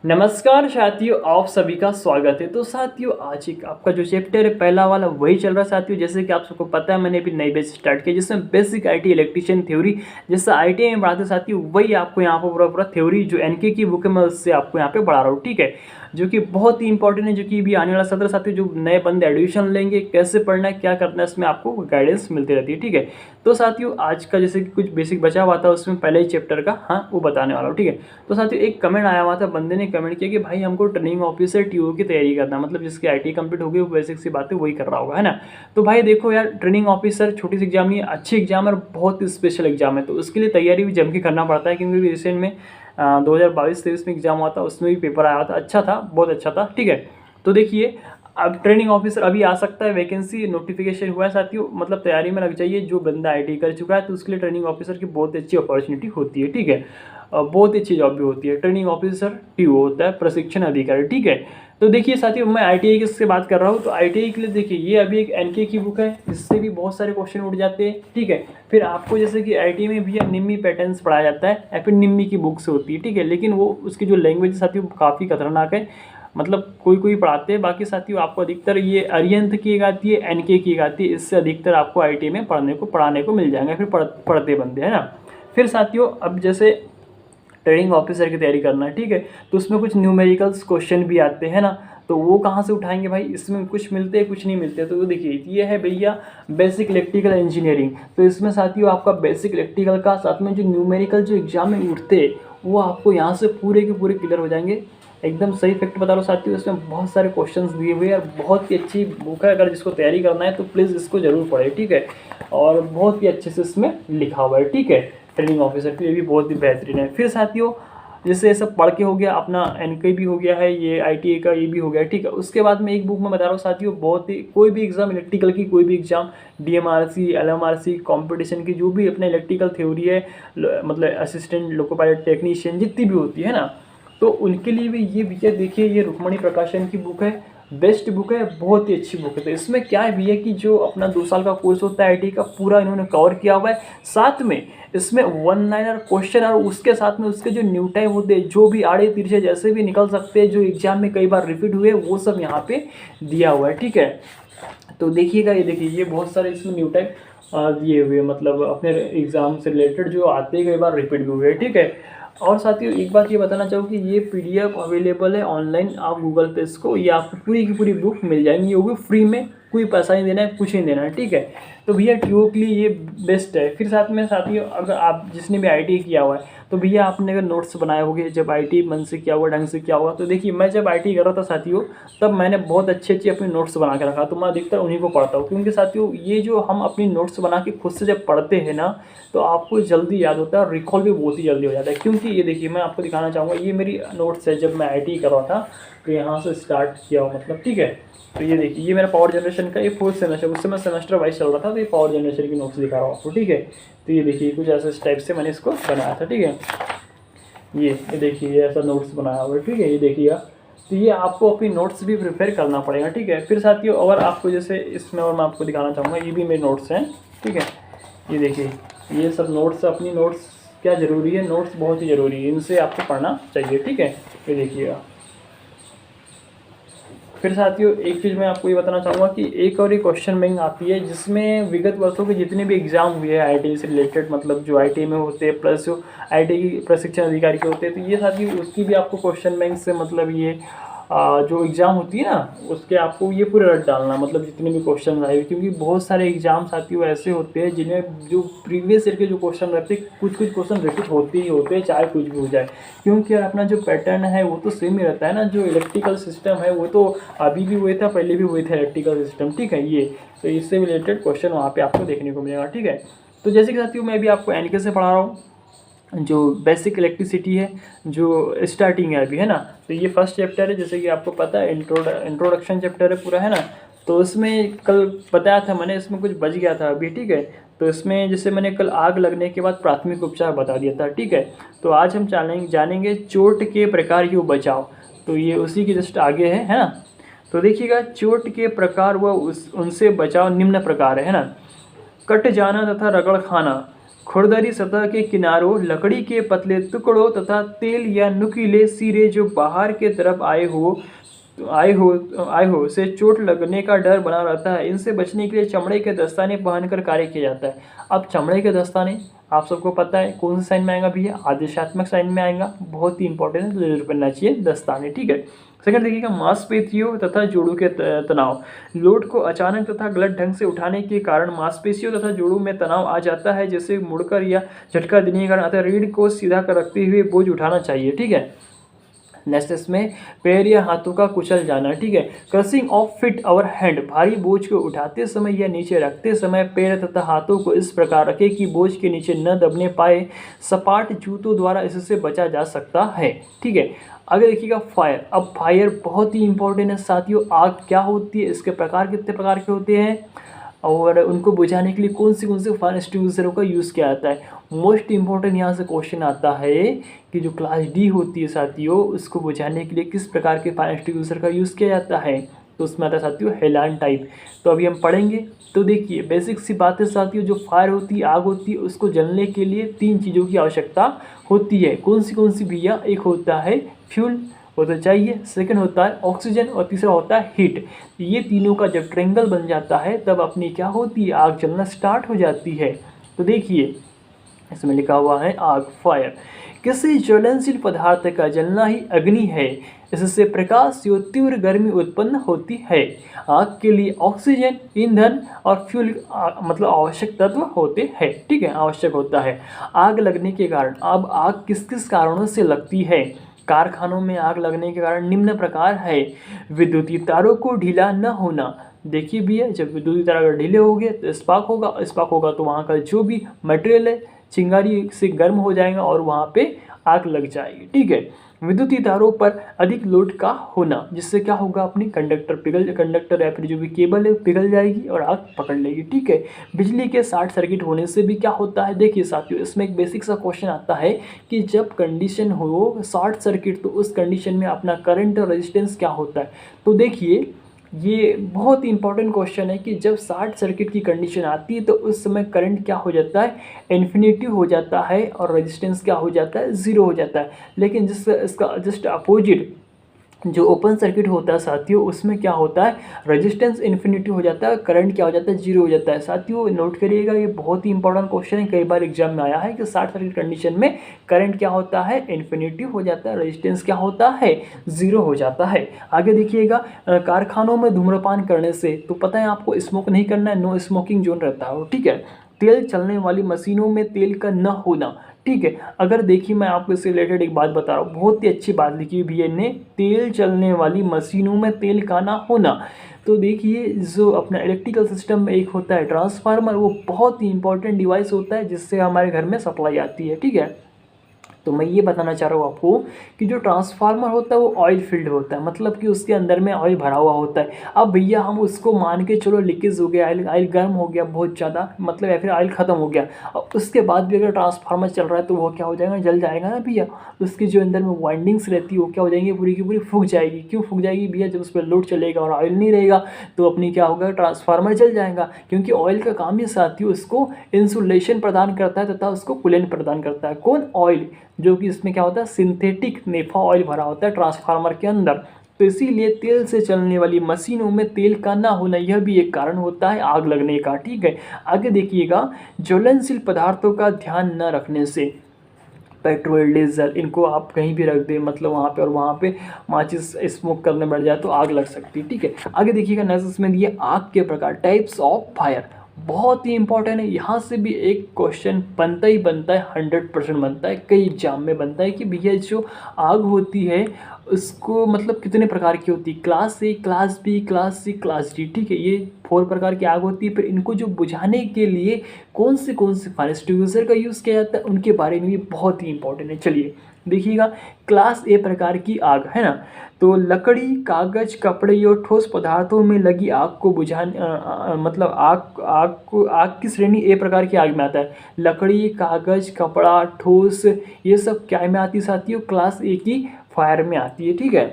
नमस्कार साथियों, आप सभी का स्वागत है। तो साथियों, आज एक आपका जो चैप्टर है पहला वाला वही चल रहा है साथियों। जैसे कि आप सबको पता है, मैंने अभी नई बैच स्टार्ट किया जिसमें बेसिक आईटी इलेक्ट्रिशियन थ्योरी, जैसे आईटीआई में पढ़ाते साथियों, वही आपको यहाँ पर पूरा पूरा थ्योरी जो एनके की बुक है मैं उससे आपको यहाँ पे पढ़ा रहा हूँ। ठीक है, जो कि बहुत ही इंपॉर्टेंट है, जो कि भी आने वाला सत्र साथियों जो नए बंदे एडमिशन लेंगे, कैसे पढ़ना है, क्या करना है, इसमें आपको गाइडेंस मिलती रहती है। ठीक है, तो साथियों आज का जैसे कि कुछ बेसिक बचा हुआ था उसमें पहले ही चैप्टर का वो बताने वाला हूँ। ठीक है, तो साथियों एक कमेंट आया हुआ था, बंदे ने कमेंट किया कि भाई हमको ट्रेनिंग ऑफिसर टीओ की तैयारी करना, मतलब जिसकी आईटी कंप्लीट होगी वो बेसिक सी बातें वही कर रहा होगा, है ना। तो भाई देखो यार, ट्रेनिंग ऑफिसर छोटी सी एग्जाम नहीं है, अच्छी एग्जाम है और बहुत स्पेशल एग्जाम है। तो उसके लिए तैयारी भी जम के करना पड़ता है, क्योंकि रिसेंट में 2022-23 में एग्जाम हुआ था, उसमें भी पेपर आया था, अच्छा था, बहुत अच्छा था। ठीक है, तो देखिए अब ट्रेनिंग ऑफिसर अभी आ सकता है, वैकेंसी नोटिफिकेशन हुआ है साथियों, मतलब तैयारी में लग जाइए। जो बंदा आईटी कर चुका है तो उसके लिए ट्रेनिंग ऑफिसर की बहुत अच्छी अपॉर्चुनिटी होती है। ठीक है, बहुत अच्छी जॉब भी होती है। ट्रेनिंग ऑफिसर टीओ होता है, प्रशिक्षण अधिकारी। ठीक है, तो देखिए साथियों मैं आईटीआई की से बात कर रहा हूँ, तो आईटीआई के लिए देखिए ये अभी एक एनके की बुक है, इससे भी बहुत सारे क्वेश्चन उठ जाते हैं। ठीक है, फिर आपको जैसे कि आईटीआई में भी निम्मी पैटर्न्स पढ़ाया जाता है, या फिर निम्मी की बुक से होती है। ठीक है, लेकिन वो उसकी जो लैंग्वेज साथियों काफ़ी खतरनाक है, मतलब कोई कोई पढ़ाते हैं। बाकी साथियों आपको अधिकतर ये अरिहंत की एक आती है, एनके की एक आती है, इससे अधिकतर आपको आईटीआई में पढ़ाने को मिल जाएंगे, फिर पढ़ते बंदे, है ना। फिर साथियों अब जैसे ट्रेनिंग ऑफिसर की तैयारी करना है, ठीक है, तो उसमें कुछ न्यूमेरिकल्स क्वेश्चन भी आते हैं ना। तो वो कहाँ से उठाएंगे भाई, इसमें कुछ मिलते हैं कुछ नहीं मिलते। तो देखिए ये है भैया बेसिक इलेक्ट्रिकल इंजीनियरिंग। तो इसमें साथियों आपका बेसिक इलेक्ट्रिकल का साथ में जो न्यूमेरिकल जो एग्जाम में उठते हैं वो आपको यहाँ से पूरे के पूरे क्लियर हो जाएंगे। एकदम सही फैक्ट बता रहा हूँ साथियों, इसमें बहुत सारे क्वेश्चंस दिए हुए हैं और बहुत ही अच्छी बुक है। अगर जिसको तैयारी करना है तो प्लीज़ इसको जरूर पढ़े। ठीक है, और बहुत ही अच्छे से इसमें लिखा हुआ है। ठीक है, ट्रेनिंग ऑफिसर के लिए भी बहुत ही बेहतरीन है। फिर साथियों जैसे ये सब पढ़ के हो गया, अपना एनके भी हो गया है, ये आईटीआई का ये भी हो गया। ठीक है, उसके बाद में एक बुक में बता रहा हूँ साथियों, बहुत ही कोई भी एग्जाम इलेक्ट्रिकल की, कोई भी एग्जाम डीएमआरसी एलएमआरसी कंपटीशन की, जो भी अपने इलेक्ट्रिकल थ्योरी है, मतलब असिस्टेंट लोको पायलट टेक्नीशियन जितनी भी होती है ना, तो उनके लिए भी ये भैया देखिए ये रुक्मणी प्रकाशन की बुक है, बेस्ट बुक है, बहुत ही अच्छी बुक है। तो इसमें क्या है भैया कि जो अपना 2 साल का कोर्स होता है आईटी का, पूरा इन्होंने कवर किया हुआ है। साथ में इसमें वन लाइनर क्वेश्चन और उसके साथ में उसके जो न्यू टाइप होते हैं, जो भी आड़े तिरछे जैसे भी निकल सकते हैं, जो एग्जाम में कई बार रिपीट हुए, वो सब यहाँ पे दिया हुआ है। ठीक है, तो देखिएगा, ये देखिए ये बहुत सारे इसमें न्यू टाइप दिए हुए, मतलब अपने एग्जाम से रिलेटेड जो आते हैं, कई बार रिपीट भी हुए। ठीक है, और साथियों एक बात ये बताना चाहूँ कि ये पीडीएफ अवेलेबल है ऑनलाइन, आप गूगल पे इसको, ये आपको पूरी की पूरी बुक मिल जाएंगी, वो भी फ्री में, कोई पैसा नहीं देना है, कुछ नहीं देना है। ठीक है, तो भैया टीओ के लिए ये बेस्ट है। फिर साथ में साथियों अगर आप जिसने भी आईटी किया हुआ है, तो भैया आपने अगर नोट्स बनाए होंगे, जब आईटी मन से किया हुआ, ढंग से किया हुआ, तो देखिए मैं जब आईटी कर रहा था साथियों, तब मैंने बहुत अच्छे अच्छे अपने नोट्स बना के रखा, तो मैं अधिकतर उन्हीं को पढ़ता हूँ। क्योंकि साथियों ये जो हम अपनी नोट्स बना के खुद से जब पढ़ते हैं ना, तो आपको जल्दी याद होता है और रिकॉल भी बहुत ही जल्दी हो जाता है। क्योंकि ये देखिए मैं आपको दिखाना चाहूँगा, ये मेरी नोट्स है जब मैं आईटी कर रहा था, तो यहाँ से स्टार्ट किया हो, मतलब। ठीक है, तो ये देखिए ये मेरा पावर जनरेशन का ये 4th सेमेस्टर, उससे मैं सेमेस्टर वाइज चल रहा था, तो ये पावर जनरेशन की नोट्स दिखा रहा हूँ आपको। ठीक है, तो ये देखिए कुछ ऐसे टाइप से मैंने इसको बनाया था। ठीक है, ये देखिए ये ऐसा नोट्स बनाया हुआ है। ठीक है, ये देखिएगा, तो ये आपको अपनी नोट्स भी प्रिपेयर करना पड़ेगा। ठीक है, फिर साथियों अगर आपको जैसे इसमें और मैं आपको दिखाना चाहूँगा, ये भी मेरे नोट्स हैं। ठीक है, ये देखिए ये सब नोट्स, अपनी नोट्स क्या ज़रूरी है, नोट्स बहुत ही ज़रूरी है, इनसे आपको पढ़ना चाहिए। ठीक है, ये देखिएगा। फिर साथियों एक चीज़ मैं आपको ये बताना चाहूँगा कि एक और एक क्वेश्चन बैंक आती है, जिसमें विगत वर्षों के जितने भी एग्जाम हुए हैं आईटी से रिलेटेड, मतलब जो आईटी में होते हैं प्लस जो आईटी की प्रशिक्षण अधिकारी के होते हैं, तो ये साथियों उसकी भी आपको क्वेश्चन बैंक से, मतलब ये जो एग्ज़ाम होती है ना, उसके आपको ये पूरे रट डालना, मतलब जितने भी क्वेश्चन आए हुए, क्योंकि बहुत सारे एग्जाम साथियों ऐसे होते हैं जिन्हें जो प्रीवियस ईयर के जो क्वेश्चन रहते हैं, कुछ कुछ क्वेश्चन रिपीट होते ही होते हैं, चाहे कुछ भी हो जाए। क्योंकि यार अपना जो पैटर्न है वो तो सेम ही रहता है ना, जो इलेक्ट्रिकल सिस्टम है वो तो अभी भी हुए था, पहले भी हुए थे इलेक्ट्रिकल सिस्टम। ठीक है, ये तो इससे रिलेटेड क्वेश्चन वहाँ पे आपको देखने को मिलेगा। ठीक है, तो जैसे कि साथियों मैं भी आपको एनके से पढ़ा रहा हूँ, जो बेसिक इलेक्ट्रिसिटी है, जो स्टार्टिंग है अभी, है ना। तो ये फर्स्ट चैप्टर है, जैसे कि आपको पता है इंट्रोडक्शन चैप्टर है पूरा, है ना। तो इसमें कल बताया था मैंने, इसमें कुछ बच गया था अभी। ठीक है, तो इसमें जैसे मैंने कल आग लगने के बाद प्राथमिक उपचार बता दिया था। ठीक है, तो आज हम जानेंगे चोट के प्रकार व बचाव, तो ये उसी के जस्ट आगे है ना। तो देखिएगा चोट के प्रकार व उनसे बचाव निम्न प्रकार है ना। कट जाना तथा रगड़ खाना, खुरदरी सतह के किनारों, लकड़ी के पतले टुकड़ों तथा तेल या नुकीले सिरे जो बाहर के तरफ आए हो से चोट लगने का डर बना रहता है। इनसे बचने के लिए चमड़े के दस्ताने पहनकर कार्य किया जाता है। अब चमड़े के दस्ताने आप सबको पता है कौन से साइन में आएगा भैया, आदेशात्मक साइन में आएगा, बहुत ही इंपॉर्टेंट है, तो जरूर पढ़ना चाहिए दस्ताने, ठीक है। सेकंड देखिएगा, मांसपेशियों तथा जोड़ों के तनाव। लोड को अचानक तथा गलत ढंग से उठाने के कारण मांसपेशियों तथा जोड़ों में तनाव आ जाता है, जैसे मुड़कर या झटका देने के कारण, अतः रीढ़ को सीधा कर रखते हुए बोझ उठाना चाहिए, ठीक है। नेक्स्ट इसमें पैर या हाथों का कुचल जाना, ठीक है। Crushing of fit our hand, भारी बोझ को उठाते समय या नीचे रखते समय पैर तथा हाथों को इस प्रकार रखें कि बोझ के नीचे न दबने पाए। सपाट जूतों द्वारा इससे बचा जा सकता है, ठीक है। आगे देखिएगा फायर। अब फायर बहुत ही इंपॉर्टेंट है साथियों। आग क्या होती है, इसके प्रकार कितने प्रकार के होते हैं और उनको बुझाने के लिए कौन से फायर एक्सटिंग्विशरों का यूज़ किया जाता है। मोस्ट इंपॉर्टेंट यहाँ से क्वेश्चन आता है कि जो क्लास डी होती है साथियों, उसको बुझाने के लिए किस प्रकार के फायर एक्सटिंग्विशर का यूज़ किया जाता है, तो उसमें आता है साथियों हेलान टाइप। तो अभी हम पढ़ेंगे। तो देखिए बेसिक सी बात है साथियों, जो फायर होती है, आग होती है, उसको जलने के लिए 3 चीज़ों की आवश्यकता होती है। कौन सी भैया, एक होता है फ्यूल, वो तो चाहिए, सेकंड होता है ऑक्सीजन और तीसरा होता है हीट। ये तीनों का जब ट्रेंगल बन जाता है तब अपनी क्या होती है, आग जलना स्टार्ट हो जाती है। तो देखिए इसमें लिखा हुआ है आग, फायर। किसी ज्वलनशील पदार्थ का जलना ही अग्नि है। इससे प्रकाश से तीव्र गर्मी उत्पन्न होती है। आग के लिए ऑक्सीजन, ईंधन और फ्यूल मतलब आवश्यक तत्व होते हैं, ठीक है, आवश्यक होता है। आग लगने के कारण, अब आग किस किस कारणों से लगती है। कारखानों में आग लगने के कारण निम्न प्रकार है। विद्युतीय तारों को ढीला न होना। देखिए भैया, जब विद्युतीय तार अगर ढीले हो गए तो स्पार्क होगा तो वहाँ का जो भी मटेरियल है चिंगारी से गर्म हो जाएगा और वहाँ पे आग लग जाएगी, ठीक है। विद्युतीय तारों पर अधिक लोड का होना, जिससे क्या होगा, अपनी कंडक्टर या फिर जो भी केबल है पिघल जाएगी और आग पकड़ लेगी, ठीक है। बिजली के शॉर्ट सर्किट होने से भी क्या होता है, देखिए साथियों इसमें एक बेसिक सा क्वेश्चन आता है कि जब कंडीशन हो शॉर्ट सर्किट तो उस कंडीशन में अपना करंट और रेजिस्टेंस क्या होता है। तो देखिए ये बहुत ही इंपॉर्टेंट क्वेश्चन है कि जब शॉर्ट सर्किट की कंडीशन आती है तो उस समय करंट क्या हो जाता है, इन्फिनिटी हो जाता है और रेजिस्टेंस क्या हो जाता है, ज़ीरो हो जाता है। लेकिन जिससे इसका जस्ट अपोजिट जो ओपन सर्किट होता है साथियों, उसमें क्या होता है, रेजिस्टेंस इन्फिनिटी हो जाता है, करंट क्या हो जाता है, जीरो हो जाता है। साथियों नोट करिएगा, ये बहुत ही इंपॉर्टेंट क्वेश्चन है, कई बार एग्जाम में आया है कि शॉर्ट सर्किट कंडीशन में करंट क्या होता है, इन्फिनिटी हो जाता है, रेजिस्टेंस क्या होता है, जीरो हो जाता है। आगे देखिएगा, कारखानों में धूम्रपान करने से, तो पता है आपको स्मोक नहीं करना है, नो स्मोकिंग जोन रहता है, ठीक है। तेल चलने वाली मशीनों में तेल का न होना, ठीक है। अगर देखिए मैं आपको इससे रिलेटेड एक बात बता रहा हूँ, बहुत ही अच्छी बात लिखी हुई भैया ने, तेल चलने वाली मशीनों में तेल का ना होना। तो देखिए जो अपना इलेक्ट्रिकल सिस्टम में एक होता है ट्रांसफार्मर, वो बहुत ही इंपॉर्टेंट डिवाइस होता है जिससे हमारे घर में सप्लाई आती है, ठीक है। तो मैं ये बताना चाह रहा हूँ आपको कि जो ट्रांसफार्मर होता है वो ऑयल फील्ड होता है, मतलब कि उसके अंदर में ऑयल भरा हुआ होता है। अब भैया हम उसको मान के चलो लीकेज हो गया, ऑयल गर्म हो गया बहुत ज़्यादा, मतलब या फिर ऑयल ख़त्म हो गया, और उसके बाद भी अगर ट्रांसफार्मर चल रहा है तो वो क्या हो जाएगा, जल जाएगा ना भैया। उसकी जो अंदर में वाइंडिंग्स रहती है वो क्या हो जाएंगी, पूरी की पूरी फूक जाएगी। क्यों फूक जाएगी भैया, जब उस पर लोड चलेगा और ऑयल नहीं रहेगा तो अपनी क्या होगा, ट्रांसफार्मर जल जाएगा। क्योंकि ऑयल का काम ही साथियों उसको इंसुलेशन प्रदान करता है तथा उसको कूलेंट प्रदान करता है। कौन, ऑयल, जो कि इसमें क्या होता है, सिंथेटिक नेफा ऑयल भरा होता है ट्रांसफार्मर के अंदर। तो इसीलिए तेल से चलने वाली मशीनों में तेल का ना होना यह भी एक कारण होता है आग लगने का, ठीक है। आगे देखिएगा, ज्वलनशील पदार्थों का ध्यान न रखने से, पेट्रोल डीजल इनको आप कहीं भी रख दें, मतलब वहाँ पे और वहाँ पे माचिस स्मोक करने बैठ जाए तो आग लग सकती है, ठीक है। आगे देखिएगा नेक्स्ट इसमें दिए आग के प्रकार, टाइप्स ऑफ फायर, बहुत ही इंपॉर्टेंट है। यहाँ से भी एक क्वेश्चन बनता ही बनता है, 100% बनता है, कई एग्जाम में बनता है कि भैया जो आग होती है उसको मतलब कितने प्रकार की होती है, class A, class B, class C, class D, ठीक है। ये 4 प्रकार की आग होती है। फिर इनको जो बुझाने के लिए कौन से फायर एक्सटिंग्विशर का यूज़ किया जाता है उनके बारे में भी बहुत ही इंपॉर्टेंट है। चलिए देखिएगा, क्लास ए प्रकार की आग है ना, तो लकड़ी, कागज, कपड़े और ठोस पदार्थों में लगी आग को बुझाने मतलब आग की श्रेणी ए प्रकार की आग में आता है। लकड़ी, कागज, कपड़ा, ठोस, ये सब क्या में आती है साथियों, क्लास ए की फायर में आती है, ठीक है।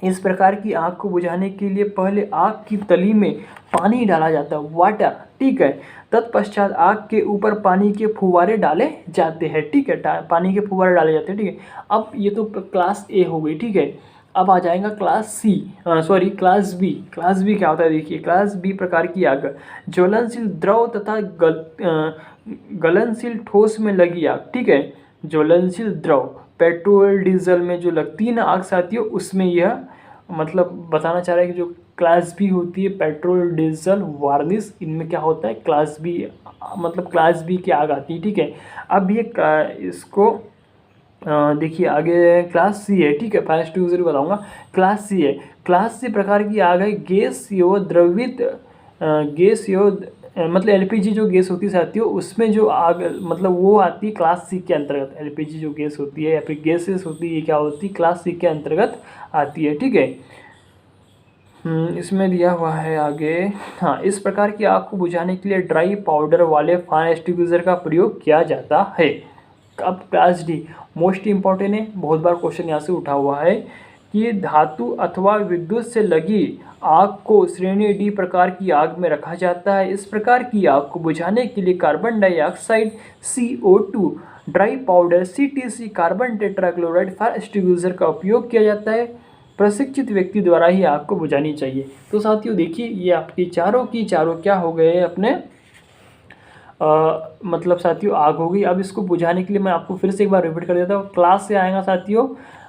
इस प्रकार की आग को बुझाने के लिए पहले आग की तली में पानी डाला जाता है, वाटर, ठीक है। तत्पश्चात आग के ऊपर पानी के फुव्वारे डाले जाते हैं, ठीक है, पानी के फुव्वारे डाले जाते हैं, ठीक है। अब ये तो क्लास ए हो गई, ठीक है। अब आ जाएगा class C, sorry class B. Class B क्या होता है, देखिए क्लास बी प्रकार की आग, ज्वलनशील द्रव तथा गलनशील ठोस में लगी आग, ठीक है। ज्वलनशील द्रव, पेट्रोल डीजल में जो लगती है ना आग साथियों, उसमें यह मतलब बताना चाह रहा है कि जो क्लास बी होती है, पेट्रोल डीजल वार्निश, इनमें क्या होता है क्लास बी, मतलब क्लास बी की आग आती है, ठीक है। अब ये इसको देखिए आगे क्लास सी है, ठीक है, फायर एक्सटिंग्विशर बताऊंगा। क्लास सी है, क्लास सी प्रकार की आग है गैस यो द्रवित गैस यो मतलब एलपीजी जो गैस होती है साथियों, उसमें जो आग मतलब वो आती है क्लास सी के अंतर्गत। एलपीजी जो गैस होती है या फिर गैसेस होती है, ये क्या होती है क्लास सी के अंतर्गत आती है, ठीक है। इसमें दिया हुआ है आगे, हाँ, इस प्रकार की आग को बुझाने के लिए ड्राई पाउडर वाले फायर एक्सटिंग्विशर का प्रयोग किया जाता है। अब क्लास डी मोस्ट इम्पॉर्टेंट है, बहुत बार क्वेश्चन यहाँ से उठा हुआ है कि धातु अथवा विद्युत से लगी आग को श्रेणी डी प्रकार की आग में रखा जाता है। इस प्रकार की आग को बुझाने के लिए carbon dioxide CO2, dry powder CTC, carbon tetrachloride fire extinguisher का उपयोग किया जाता है। प्रशिक्षित व्यक्ति द्वारा ही आग को बुझानी चाहिए। तो साथियों देखिए ये आपकी चारों की चारों क्या हो गए अपने मतलब साथियों आग हो गई। अब इसको बुझाने के लिए मैं आपको फिर से एक बार रिपीट कर देता हूँ। क्लास से आएगा साथियों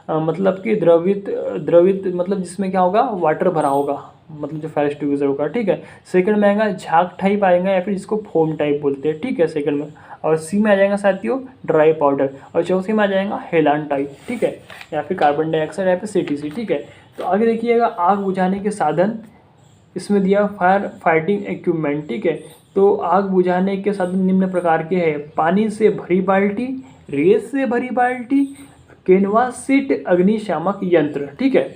मतलब कि द्रवित मतलब जिसमें क्या होगा वाटर भरा होगा, मतलब जो फायर एक्सटिंग्विशर होगा, ठीक है। सेकंड में आएगा झाग टाइप आएगा या फिर इसको फोम टाइप बोलते हैं, ठीक है, सेकंड में। और सी में आ जाएगा साथियों ड्राई पाउडर, और चौथे में आ जाएगा हेलान टाइप, ठीक है, या फिर कार्बन डाइऑक्साइड या फिर CTC, ठीक है। तो आगे देखिएगा आग बुझाने के साधन, इसमें दिया फायर फाइटिंग इक्विपमेंट, ठीक है। तो आग बुझाने के साधन निम्न प्रकार के हैं, पानी से भरी बाल्टी, रेत से भरी बाल्टी, कैनवास सीट, अग्निशामक यंत्र, ठीक है।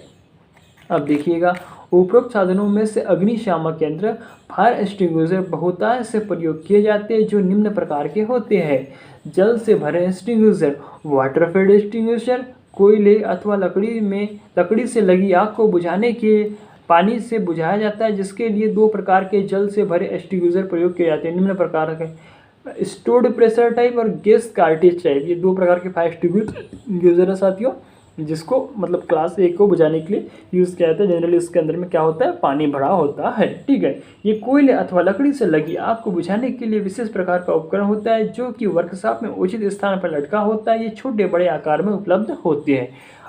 अब देखिएगा उपरोक्त साधनों में से अग्निशामक यंत्र फायर एक्सटिंग्विशर बहुतायत से प्रयोग किए जाते हैं जो निम्न प्रकार के होते हैं। जल से भरे एक्सटिंग्विशर, वाटर फील्ड एक्सटिंग्विशर, कोयले अथवा लकड़ी से लगी आग को बुझाने के पानी से बुझाया जाता है, जिसके लिए दो प्रकार के जल से भरे एक्सटिंग्विशर प्रयोग किए जाते हैं। निम्न प्रकार के स्टोर्ड प्रेशर टाइप और गैस कार्टेज टाइप, ये दो प्रकार के फायर एक्सटिंग्विशर है साथियों, जिसको मतलब क्लास ए को बुझाने के लिए यूज़ किया जाता है। जनरली इसके अंदर में क्या होता है पानी भरा होता है, ठीक है। ये कोयले अथवा लकड़ी से लगी आग को बुझाने के लिए विशेष प्रकार का उपकरण होता है जो कि वर्कशॉप में उचित स्थान पर लटका होता है। ये छोटे बड़े आकार में उपलब्ध होते हैं।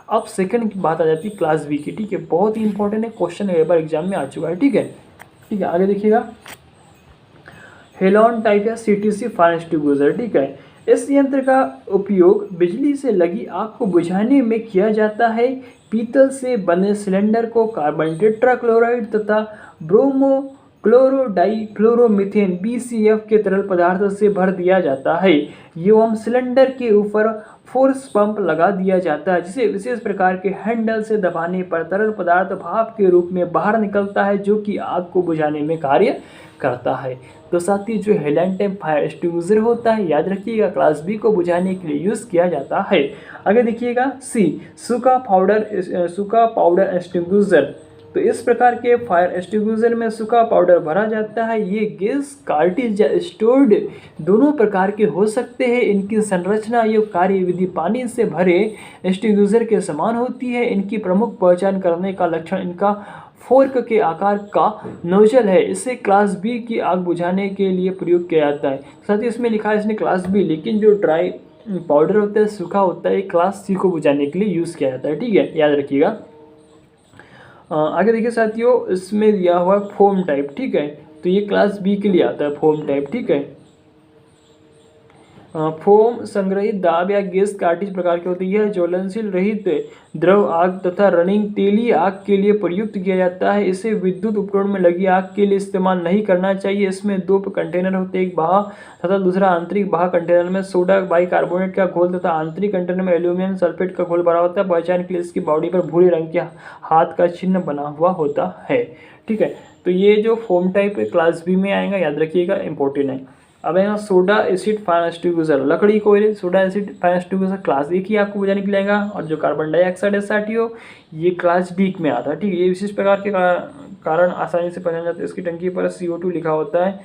अब सेकंड की बात आ जाती है क्लास बी की, ठीक है, बहुत ही इंपॉर्टेंट है, क्वेश्चन एक बार एग्जाम में आ चुका है, ठीक है। ठीक है, आगे देखिएगा हेलॉन टाइप या CTC फायर एक्सटिंग्विशर, ठीक है। इस यंत्र का उपयोग बिजली से लगी आग को बुझाने में किया जाता है। पीतल से बने सिलेंडर को कार्बन टेट्राक्लोराइड तथा ब्रोमो क्लोरोडाइक्लोरोमीथेन BCF के तरल पदार्थ से भर दिया जाता है एवं सिलेंडर के ऊपर फोर्स पंप लगा दिया जाता है, जिसे विशेष प्रकार के हैंडल से दबाने पर तरल पदार्थ भाप के रूप में बाहर निकलता है जो कि आग को बुझाने में कार्य करता है। तो साथ ही जो हेलन टाइप फायर एक्सटिंग्विशर होता है याद रखिएगा क्लास बी को बुझाने के लिए यूज़ किया जाता है। आगे देखिएगा सी सूखा पाउडर एक्सटिंग्विशर। तो इस प्रकार के फायर एक्सटिंग्विशर में सूखा पाउडर भरा जाता है। ये गैस कार्टेज या स्टोर्ड दोनों प्रकार के हो सकते हैं। इनकी संरचना या कार्यविधि पानी से भरे एक्सटिंग्विशर के समान होती है। इनकी प्रमुख पहचान करने का लक्षण इनका फोर्क के आकार का नोजल है। इसे क्लास बी की आग बुझाने के लिए प्रयोग किया जाता है। साथ ही इसमें लिखा है इसने क्लास बी, लेकिन जो ड्राई पाउडर होता है सूखा होता है क्लास सी को बुझाने के लिए यूज़ किया जाता है, ठीक है, याद रखिएगा। आगे देखिए साथियों इसमें दिया हुआ है फोम टाइप, ठीक है। तो ये क्लास बी के लिए आता है फोम टाइप, ठीक है। फोम संग्रहित दाब या गैस कार्टेज प्रकार की होती है। ज्वलनशील रहित द्रव आग तथा रनिंग तेली आग के लिए प्रयुक्त किया जाता है। इसे विद्युत उपकरण में लगी आग के लिए इस्तेमाल नहीं करना चाहिए। इसमें दो कंटेनर होते हैं, एक बाह्य तथा दूसरा आंतरिक। बाह्य कंटेनर में सोडा बाइकार्बोनेट का घोल तथा आंतरिक कंटेनर में एल्यूमिनियम सल्फेट का घोल भरा होता है। पहचान के लिए इसकी बॉडी पर भूरे रंग के हाथ का चिन्ह बना हुआ होता है, ठीक है। तो ये जो फोम टाइप क्लास बी में आएगा याद रखिएगा, इंपॉर्टेंट है। अब है ना सोडा एसिड फाइन एक्सटिंग्विशर, लकड़ी कोयले soda acid fine extinguisher class एक ही आपको बजाने के लेगा, और जो कार्बन डाइऑक्साइड SiO ये क्लास डी में आता है। ठीक है, ये विशिष्ट प्रकार के कारण आसानी से पहचान जाता है। इसकी टंकी पर CO2 लिखा होता है।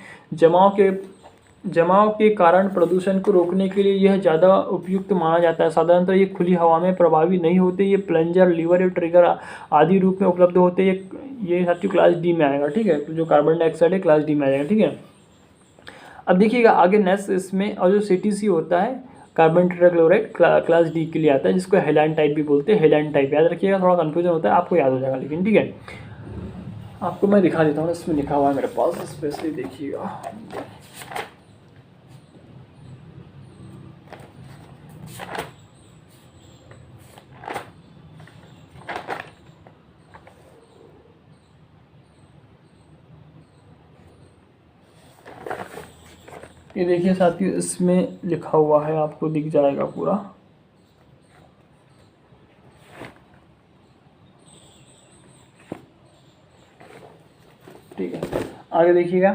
जमाव के कारण प्रदूषण को रोकने के लिए यह ज़्यादा उपयुक्त माना जाता है। साधारणतः ये खुली हवा में प्रभावी नहीं होते, ये प्लंजर, लीवर या ट्रिगर आदि रूप में उपलब्ध होते हैं। ये साथियों क्लास डी में आएगा। ठीक है, तो जो कार्बन डाइऑक्साइड है क्लास डी में आ जाएगा। ठीक है, अब देखिएगा आगे नेक्स्ट इसमें, और जो CTC होता है कार्बन टेट्राक्लोराइड क्लास डी के लिए आता है, जिसको हेलाइन टाइप भी बोलते हैं। हेलाइन टाइप याद रखिएगा, थोड़ा कंफ्यूजन होता है, आपको याद हो जाएगा लेकिन। ठीक है, आपको मैं दिखा देता हूँ, इसमें लिखा हुआ है मेरे पास, स्पेशली देखिएगा। ये देखिए साथियों, इसमें लिखा हुआ है, आपको दिख जाएगा पूरा। ठीक है, आगे देखिएगा,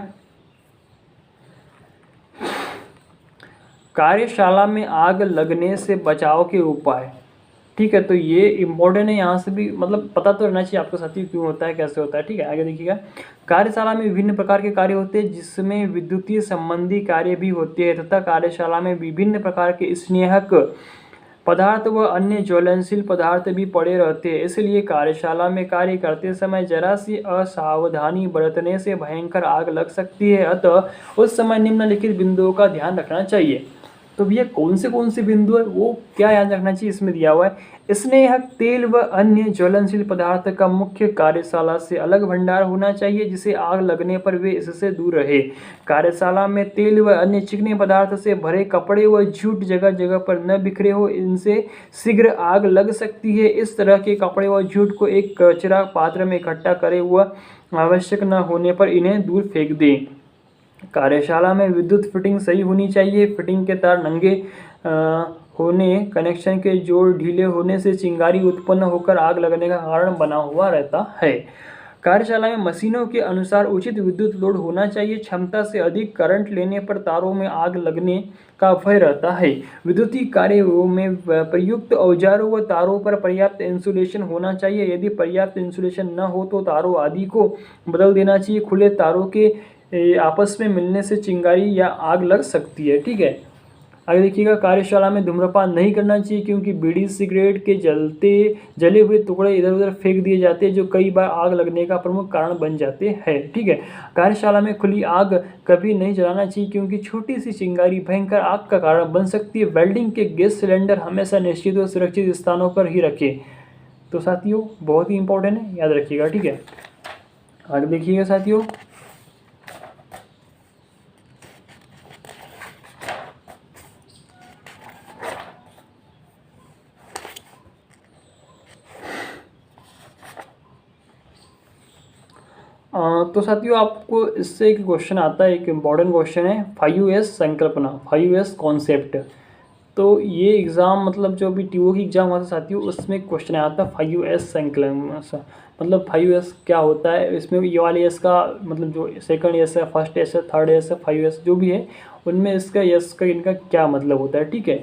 कार्यशाला में आग लगने से बचाव के उपाय। ठीक है, तो ये इम्पोर्टेंट है, यहाँ से भी मतलब पता तो रहना चाहिए आपको साथियों क्यों होता है, कैसे होता है। ठीक है, आगे देखिएगा, कार्यशाला में विभिन्न प्रकार के कार्य होते हैं, जिसमें विद्युतीय संबंधी कार्य भी होते हैं, तथा कार्यशाला में विभिन्न प्रकार के स्नेहक पदार्थ व अन्य ज्वलनशील पदार्थ भी पड़े रहते हैं। इसलिए कार्यशाला में कार्य करते समय जरा सी असावधानी बरतने से भयंकर आग लग सकती है। अतः उस समय निम्नलिखित बिंदुओं का ध्यान रखना चाहिए। तो भैया कौन से बिंदु है, वो क्या याद रखना चाहिए, इसमें दिया हुआ है। स्नेहक तेल व अन्य ज्वलनशील पदार्थ का मुख्य कार्यशाला से अलग भंडार होना चाहिए, जिसे आग लगने पर वे इससे दूर रहे। कार्यशाला में तेल व अन्य चिकने पदार्थ से भरे कपड़े व जूट जगह जगह पर न बिखरे हो, इनसे शीघ्र आग लग सकती है। इस तरह के कपड़े व जूट को एक कचरा पात्र में इकट्ठा करे हुआ, आवश्यक न होने पर इन्हें दूर फेंक दें। कार्यशाला में विद्युत फिटिंग सही होनी चाहिए। फिटिंग के तार नंगे होने, कनेक्शन के जोड़ ढीले होने से चिंगारी उत्पन्न होकर आग लगने का कारण बना हुआ रहता है। कार्यशाला में मशीनों के अनुसार उचित विद्युत लोड होना चाहिए। क्षमता से अधिक करंट लेने पर तारों में आग लगने का भय रहता है। विद्युतीय कार्यों में प्रयुक्त औजारों व तारों पर पर्याप्त इंसुलेशन होना चाहिए। यदि पर्याप्त इंसुलेशन न हो तो तारों आदि को बदल देना चाहिए। खुले तारों के आपस में मिलने से चिंगारी या आग लग सकती है। ठीक है, आगे देखिएगा, कार्यशाला में धूम्रपान नहीं करना चाहिए, क्योंकि बीड़ी सिगरेट के जले हुए टुकड़े इधर उधर फेंक दिए जाते हैं, जो कई बार आग लगने का प्रमुख कारण बन जाते हैं। ठीक है, कार्यशाला में खुली आग कभी नहीं जलाना चाहिए, क्योंकि छोटी सी चिंगारी भयंकर आग का कारण बन सकती है। वेल्डिंग के गैस सिलेंडर हमेशा निश्चित और सुरक्षित स्थानों पर ही रखें। तो साथियों बहुत ही इंपॉर्टेंट है, याद रखिएगा। ठीक है, आगे देखिएगा साथियों, तो साथियों आपको इससे एक क्वेश्चन आता है, एक इम्पॉर्टेंट क्वेश्चन है 5S संकल्पना, 5S कॉन्सेप्ट। तो ये एग्ज़ाम मतलब जो अभी TO की एग्ज़ाम हुआ था साथियों, उसमें क्वेश्चन आया था 5S संकल्पना, मतलब 5S क्या होता है। इसमें ये वाले एस का मतलब जो सेकंड एस है, फर्स्ट एस है, थर्ड एस है, 5S जो भी है उनमें इसका एस का इनका क्या मतलब होता है। ठीक है,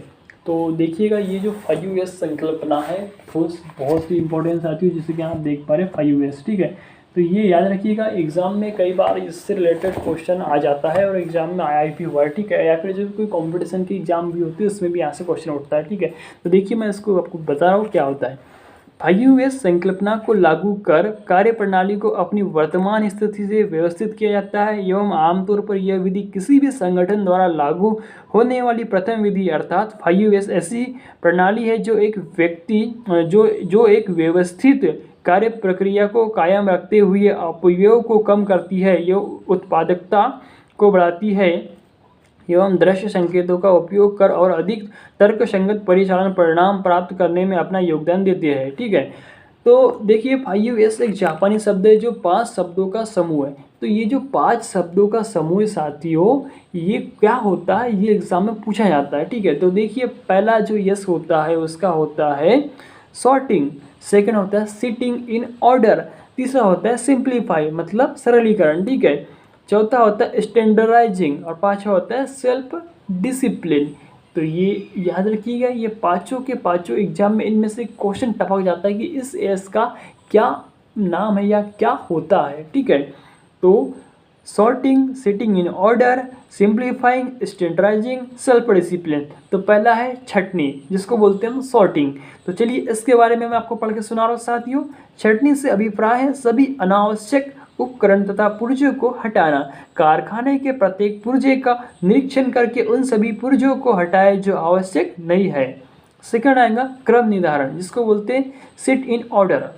तो देखिएगा ये जो 5S संकल्पना है बहुत ही इंपॉर्टेंट साथियों, जिससे कि आप देख पा रहे हैं 5S। ठीक है, तो ये याद रखिएगा, एग्जाम में कई बार इससे रिलेटेड क्वेश्चन आ जाता है, और एग्जाम में आया भी हुआ है। ठीक है, या फिर जो कोई कंपटीशन की एग्जाम भी होती है उसमें भी यहाँ से क्वेश्चन उठता है। ठीक है, तो देखिए मैं इसको आपको बता रहा हूँ क्या होता है। 5S संकल्पना को लागू कर कार्य प्रणाली को अपनी वर्तमान स्थिति से व्यवस्थित किया जाता है, एवं आमतौर पर यह विधि किसी भी संगठन द्वारा लागू होने वाली प्रथम विधि अर्थात 5S ऐसी प्रणाली है जो एक एक व्यवस्थित कार्य प्रक्रिया को कायम रखते हुए अपव्यय को कम करती है, यह उत्पादकता को बढ़ाती है एवं दृश्य संकेतों का उपयोग कर और अधिक तर्कसंगत परिचालन परिणाम प्राप्त करने में अपना योगदान देते हैं। ठीक है, तो देखिए 5S एक जापानी शब्द है जो 5 शब्दों का समूह है। तो ये जो 5 शब्दों का समूह साथियों, ये क्या होता है, ये एग्जाम में पूछा जाता है। ठीक है, तो देखिए पहला जो यस होता है उसका होता है सॉर्टिंग, सेकंड होता है सिटिंग इन ऑर्डर, तीसरा होता है सिंप्लीफाई मतलब सरलीकरण। ठीक है, चौथा होता है स्टैंडर्डाइजिंग और पांचवा होता है सेल्फ डिसिप्लिन। तो ये याद रखिएगा, ये पांचों के पांचों एग्जाम में इनमें से क्वेश्चन टपक जाता है कि इस एस का क्या नाम है या क्या होता है। ठीक है, तो sorting, sitting in order, simplifying, standardising, self discipline. तो पहला है छटनी, जिसको बोलते हैं हम सॉर्टिंग। तो चलिए इसके बारे में मैं आपको पढ़ के सुना रहा हूँ साथियों। छटनी से अभिप्राय है सभी अनावश्यक उपकरण तथा पुर्जों को हटाना। कारखाने के प्रत्येक पुर्जे का निरीक्षण करके उन सभी पुर्जों को हटाए जो आवश्यक नहीं है। सेकंड आएगा क्रम निर्धारण, जिसको बोलते हैं sit in order,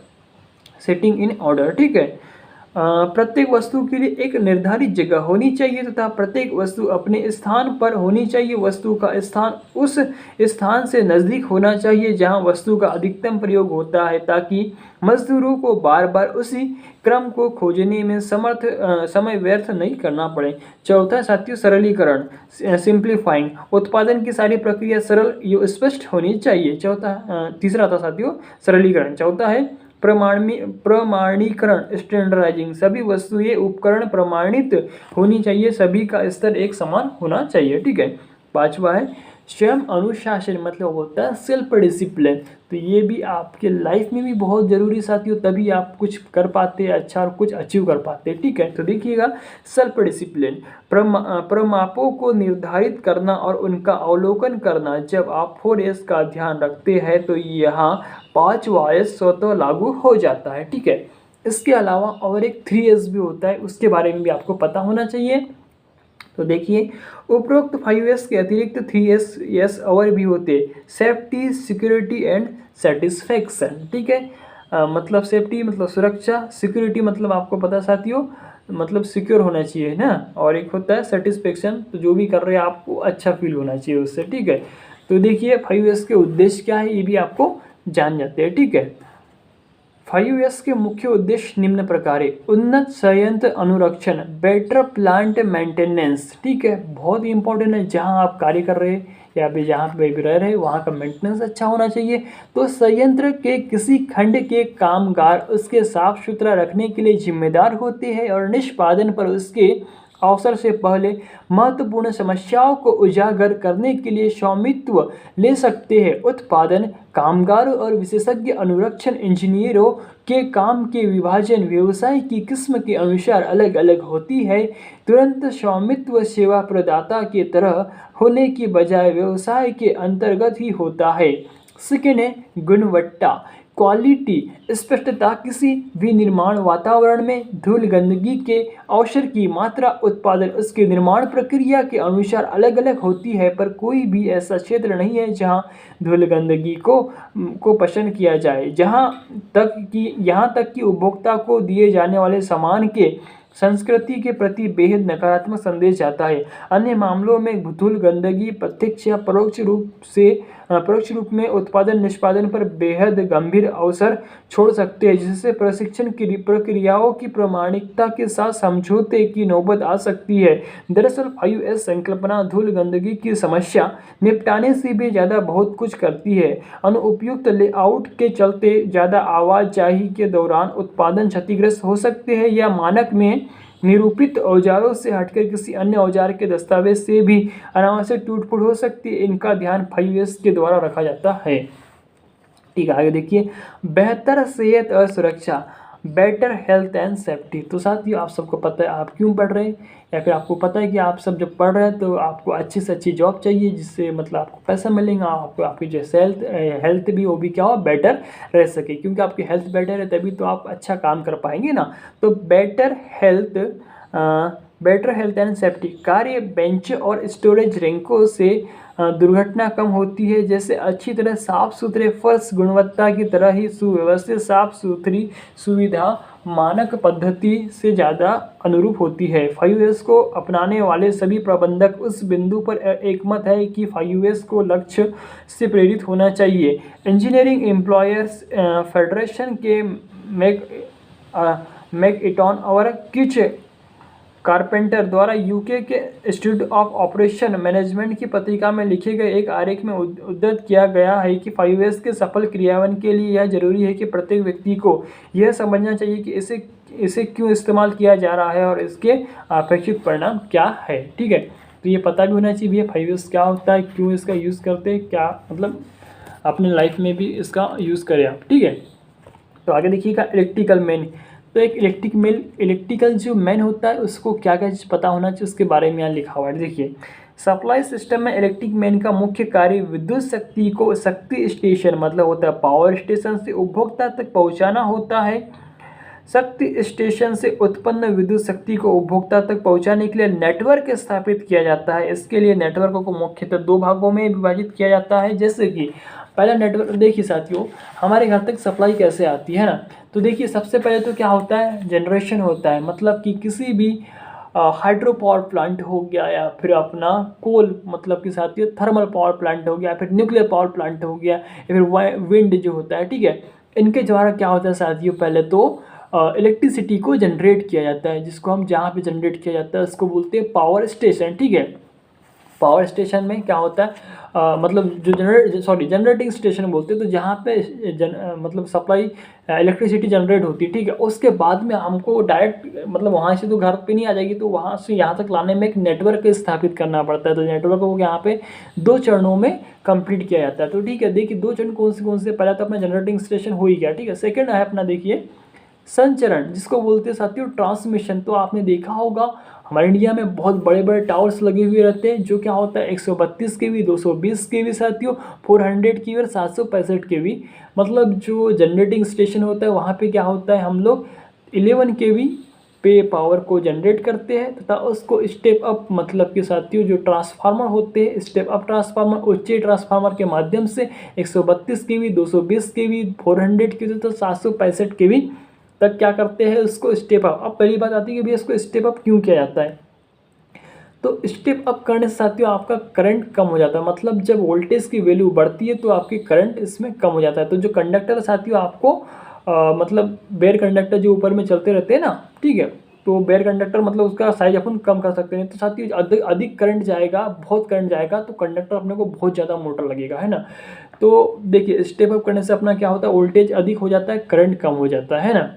sitting in order. ठीक है, प्रत्येक वस्तु के लिए एक निर्धारित जगह होनी चाहिए तथा प्रत्येक वस्तु अपने स्थान पर होनी चाहिए। वस्तु का स्थान उस स्थान से नज़दीक होना चाहिए जहां वस्तु का अधिकतम प्रयोग होता है, ताकि मजदूरों को बार बार उसी क्रम को खोजने में समय व्यर्थ नहीं करना पड़े। चौथा साथियों सरलीकरण, सिंप्लीफाइंग, उत्पादन की सारी प्रक्रिया सरल एवं स्पष्ट होनी चाहिए। तीसरा था साथियों सरलीकरण। चौथा है प्रमाणीकरण, स्टैंडर्डाइजिंग, सभी वस्तुएं उपकरण प्रमाणित होनी चाहिए, सभी का स्तर एक समान होना चाहिए। ठीक है, पांचवा है स्वयं अनुशासन, मतलब होता है सेल्फ डिसिप्लिन। तो ये भी आपके लाइफ में भी बहुत ज़रूरी साथियों, तभी आप कुछ कर पाते हैं अच्छा और कुछ अचीव कर पाते हैं। ठीक है, तो देखिएगा सेल्फ डिसिप्लिन, प्रमापों को निर्धारित करना और उनका अवलोकन करना। जब आप 4S का ध्यान रखते हैं तो यहाँ 5 स्वतः लागू हो जाता है। ठीक है, इसके अलावा और एक 3S भी होता है, उसके बारे में भी आपको पता होना चाहिए। तो देखिए उपरोक्त 5S के अतिरिक्त 3S और भी होते, सेफ्टी, सिक्योरिटी एंड सेटिस्फैक्शन। ठीक है, मतलब सेफ्टी मतलब सुरक्षा, सिक्योरिटी मतलब आपको पता साथियों मतलब सिक्योर होना चाहिए ना, और एक होता है सेटिस्फैक्शन, तो जो भी कर रहे हैं आपको अच्छा फील होना चाहिए उससे। ठीक है, तो देखिए 5S के उद्देश्य क्या है ये भी आपको जान जाते हैं। ठीक है, 5S के मुख्य उद्देश्य निम्न प्रकार है। उन्नत संयंत्र अनुरक्षण, बेटर प्लांट मेंटेनेंस। ठीक है, बहुत ही इंपॉर्टेंट है, जहां आप कार्य कर रहे हैं या भी जहाँ पे भी रह रहे हैं वहाँ का मेंटेनेंस अच्छा होना चाहिए। तो संयंत्र के किसी खंड के कामगार उसके साफ सुथरा रखने के लिए जिम्मेदार होते हैं और निष्पादन पर उसके अवसर से पहले महत्वपूर्ण समस्याओं को उजागर करने के लिए स्वामित्व ले सकते हैं। उत्पादन कामगारों और विशेषज्ञ अनुरक्षण इंजीनियरों के काम के विभाजन व्यवसाय की किस्म के अनुसार अलग अलग होती है। तुरंत स्वामित्व सेवा प्रदाता की तरह होने की बजाय व्यवसाय के अंतर्गत ही होता है। सेकेंड है गुणवत्ता, क्वालिटी, स्पष्टता। किसी भी निर्माण वातावरण में धूल गंदगी के अवसर की मात्रा उत्पादन उसके निर्माण प्रक्रिया के अनुसार अलग अलग होती है, पर कोई भी ऐसा क्षेत्र नहीं है जहां धूल गंदगी को पसंद किया जाए। यहाँ तक कि उपभोक्ता को दिए जाने वाले सामान के संस्कृति के प्रति बेहद नकारात्मक संदेश जाता है। अन्य मामलों में धूल गंदगी प्रत्यक्ष या परोक्ष रूप में उत्पादन निष्पादन पर बेहद गंभीर अवसर छोड़ सकते हैं, जिससे प्रशिक्षण की प्रक्रियाओं की प्रामाणिकता के साथ समझौते की नौबत आ सकती है। दरअसल 5S संकल्पना धूल गंदगी की समस्या निपटाने से भी ज़्यादा बहुत कुछ करती है। अनुपयुक्त लेआउट के चलते ज़्यादा आवाजाही के दौरान उत्पादन क्षतिग्रस्त हो सकते हैं या मानक में निरूपित औजारों से हटकर किसी अन्य औजार के दस्तावेज से भी अनावश्यक टूट फूट हो सकती है। इनका ध्यान 5S के द्वारा रखा जाता है। ठीक है, आगे देखिए बेहतर सेहत और सुरक्षा, बेटर हेल्थ एंड सेफ्टी। तो साथियों आप सबको पता है आप क्यों पढ़ रहे हैं, या फिर आपको पता है कि आप सब जब पढ़ रहे हैं तो आपको अच्छी से अच्छी जॉब चाहिए, जिससे मतलब आपको पैसा मिलेगा, आपको आपकी जो हेल्थ भी वो भी क्या हो बेटर रह सके, क्योंकि आपकी हेल्थ बेटर है तभी तो आप अच्छा काम कर पाएंगे ना। तो बेटर हेल्थ एंड सेफ्टी, कार्य बेंच और स्टोरेज रैंकों से दुर्घटना कम होती है, जैसे अच्छी तरह साफ सुथरे फर्श गुणवत्ता की तरह ही सुव्यवस्थित साफ सुथरी सुविधा मानक पद्धति से ज़्यादा अनुरूप होती है। 5S को अपनाने वाले सभी प्रबंधक उस बिंदु पर एकमत है कि 5S को लक्ष्य से प्रेरित होना चाहिए। इंजीनियरिंग एम्प्लॉयर्स फेडरेशन के मैक इटॉन और किच कारपेंटर द्वारा यूके के इंस्टीट्यूट ऑफ ऑपरेशन मैनेजमेंट की पत्रिका में लिखे गए एक आरेख में उद्धृत किया गया है कि 5S के सफल क्रियान्वयन के लिए यह जरूरी है कि प्रत्येक व्यक्ति को यह समझना चाहिए कि इसे क्यों इस्तेमाल किया जा रहा है और इसके अपेक्षित परिणाम क्या है। ठीक है, तो ये पता भी होना चाहिए भैया 5S क्या होता है, क्यों इसका यूज़ करते हैं, क्या मतलब अपने लाइफ में भी इसका यूज़ करें आप। ठीक है, तो आगे देखिएगा इलेक्ट्रिकल मैन। तो एक इलेक्ट्रिकल जो मैन होता है उसको क्या क्या चीज़ पता होना चाहिए उसके बारे में यहाँ लिखा हुआ है। देखिए, सप्लाई सिस्टम में इलेक्ट्रिक मैन का मुख्य कार्य विद्युत शक्ति को शक्ति स्टेशन मतलब होता है पावर स्टेशन से उपभोक्ता तक पहुँचाना होता है। शक्ति स्टेशन से उत्पन्न विद्युत शक्ति को उपभोक्ता तक पहुंचाने के लिए नेटवर्क स्थापित किया जाता है। इसके लिए नेटवर्क को मुख्यतः दो भागों में विभाजित किया जाता है। जैसे कि पहला नेटवर्क, देखिए साथियों हमारे घर तक सप्लाई कैसे आती है ना, तो देखिए सबसे पहले तो क्या होता है, जनरेशन होता है, मतलब कि किसी भी हाइड्रो पावर प्लांट हो गया या फिर अपना कोल मतलब कि साथियों थर्मल पावर प्लांट हो गया, फिर न्यूक्लियर पावर प्लांट हो गया, या फिर विंड जो होता है। ठीक है, इनके द्वारा क्या होता है साथियों, पहले तो इलेक्ट्रिसिटी को जनरेट किया जाता है, जिसको हम जहाँ पे जनरेट किया जाता है उसको बोलते हैं पावर स्टेशन। ठीक है, पावर स्टेशन में क्या होता है मतलब जो जनरेटिंग स्टेशन बोलते हैं, तो जहाँ पे मतलब सप्लाई इलेक्ट्रिसिटी जनरेट होती है। ठीक है, उसके बाद में हमको डायरेक्ट मतलब वहाँ से तो घर पे नहीं आ जाएगी, तो वहाँ से यहाँ तक लाने में एक नेटवर्क स्थापित करना पड़ता है। तो नेटवर्क को यहाँ पे 2 चरणों में कंप्लीट किया जाता है। तो ठीक है, देखिए 2 चरण कौन से, पहला तो अपना जनरेटिंग स्टेशन हो ही गया। ठीक है, सेकेंड है अपना देखिए संचरण, जिसको बोलते हैं साथियों ट्रांसमिशन। तो आपने देखा होगा हमारे इंडिया में बहुत बड़े बड़े टावर्स लगे हुए रहते हैं, जो क्या होता है 132 kV, 220 kV साथियों, 400 kV और 765 kV। मतलब जो जनरेटिंग स्टेशन होता है वहाँ पे क्या होता है, हम लोग 11 kV पे पावर को जनरेट करते हैं तथा उसको स्टेप अप मतलब के साथियों जो ट्रांसफार्मर होते हैं, स्टेप अप ट्रांसफार्मर, उच्च ट्रांसफार्मर के माध्यम से 132 kV, 220 kV, 400 kV तो 765 kV तक क्या करते हैं उसको स्टेप अप। अब पहली बात आती है कि भैया इसको स्टेप अप क्यों किया जाता है, तो स्टेप अप करने से साथियों आपका करंट कम हो जाता है। मतलब जब वोल्टेज की वैल्यू बढ़ती है तो आपकी करंट इसमें कम हो जाता है। तो जो कंडक्टर साथियों आपको मतलब बेयर कंडक्टर जो ऊपर में चलते रहते हैं ना, ठीक है, तो बेयर कंडक्टर मतलब उसका साइज अपन कम कर सकते हैं। तो साथियों अधिक करंट जाएगा, बहुत करंट जाएगा तो कंडक्टर अपने को बहुत ज़्यादा मोटा लगेगा, है ना। तो देखिए स्टेप अप करने से अपना क्या होता है, वोल्टेज अधिक हो जाता है, करंट कम हो जाता है ना।